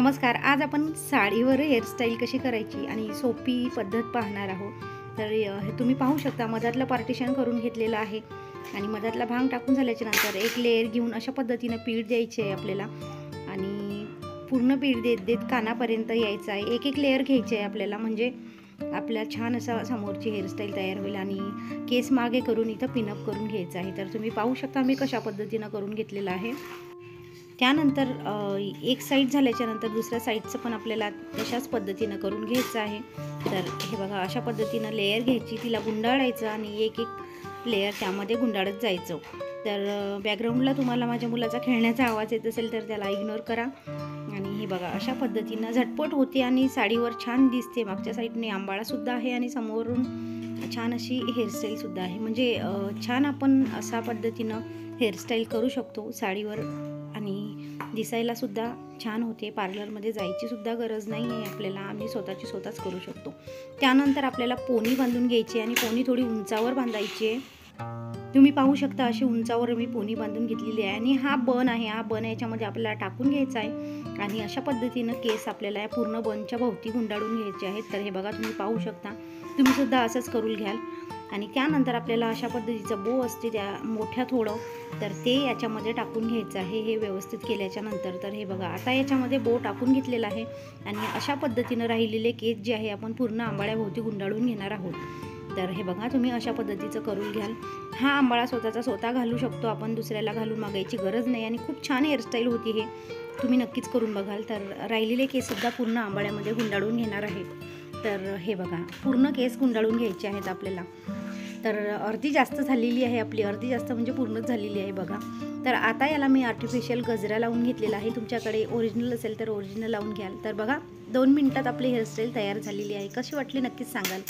नमस्कार. आज आपण साडीवर हेअरस्टाईल कशी करायची आणि सोपी पद्धत पाहणार आहोत. तर हे तुम्ही पाहू शकता, मधातलं पार्टिशन करून घेतलेलं आहे आणि मधातला भांग टाकून झाल्याच्या नंतर एक लेयर घेऊन अशा पद्धतीनं पीठ द्यायची आहे आपल्याला आणि पूर्ण पीठ देत देत कानापर्यंत यायचं आहे. एक एक लेयर घ्यायची आहे आपल्याला, म्हणजे आपल्या छान असा समोरची हेअरस्टाईल तयार होईल. आणि केस मागे करून इथं पिनअप करून घ्यायचं आहे. तर तुम्ही पाहू शकता मी कशा पद्धतीनं करून घेतलेलं आहे. त्यानंतर एक साईड झाल्याच्या नंतर दुसऱ्या साईडचं पण आपल्याला तशाच पद्धतीनं करून घ्यायचं आहे. तर हे बघा, अशा पद्धतीनं लेयर घ्यायची, तिला गुंडाळायचं आणि एक एक लेयर त्यामध्ये गुंडाळत जायचं. तर बॅकग्राऊंडला तुम्हाला माझ्या मुलाचा खेळण्याचा आवाज येत असेल तर त्याला इग्नोर करा. आणि हे बघा, अशा पद्धतीनं झटपट होते आणि साडीवर छान दिसते. मागच्या साईडने आंबाळासुद्धा आहे आणि समोरून छान अशी हेअरस्टाईलसुद्धा आहे. म्हणजे छान आपण अशा पद्धतीनं हेअरस्टाईल करू शकतो साडीवर आणि दिसायला सुद्धा छान होते. पार्लरमध्ये जायची सुद्धा गरज नाही आहे आपल्याला, आम्ही स्वतःच करू शकतो. त्यानंतर आपल्याला पोनी बांधून घ्यायची आणि पोनी थोडी उंचावर बांधायची आहे. तुम्ही पाहू शकता अशी उंचावर मी पोनी बांधून घेतलेली आहे. आणि हा बन आहे, हा बन याच्यामध्ये आपल्याला टाकून घ्यायचा आहे आणि अशा पद्धतीनं केस आपल्याला या पूर्ण बनच्या भोवती गुंडाळून घ्यायचे आहेत. तर हे बघा, तुम्ही पाहू शकता, तुम्ही सुद्धा असंच करून घ्याल. आणि त्यानंतर आपल्याला अशा पद्धतीचं बो असते त्या मोठ्या थोडं, तर ते याच्यामध्ये टाकून घ्यायचं आहे. हे व्यवस्थित केल्याच्या नंतर तर हे बघा, आता याच्यामध्ये बो टाकून घेतलेला आहे आणि अशा पद्धतीनं राहिलेले केस जे आहे आपण पूर्ण आंबाळ्याभोवती गुंडाळून घेणार आहोत. तर हे बघा, तुम्ही अशा पद्धतीचं करून घ्याल. हा आंबाळा स्वतः घालू शकतो आपण, दुसऱ्याला घालून मागायची गरज नाही आणि खूप छान हेअरस्टाईल होती. हे तुम्ही नक्कीच करून बघाल. तर राहिलेले केससुद्धा पूर्ण आंबाळ्यामध्ये गुंडाळून घेणार आहे. तर हे बघा, पूर्ण केस गुंडाळून घ्यायचे आहेत आपल्याला. तर अर्धी जास्त झालेली आहे आपली, अर्धी जास्त म्हणजे पूर्णच झालेली आहे बघा. तर आता याला मी आर्टिफिशियल गजरा लावून घेतलेला आहे. तुमच्याकडे ओरिजिनल असेल तर ओरिजिनल लावून घ्याल. तर बघा, 2 मिनिटात आपली हेअरस्टाईल तयार झालेली आहे. कशी वाटली नक्कीच सांगाल.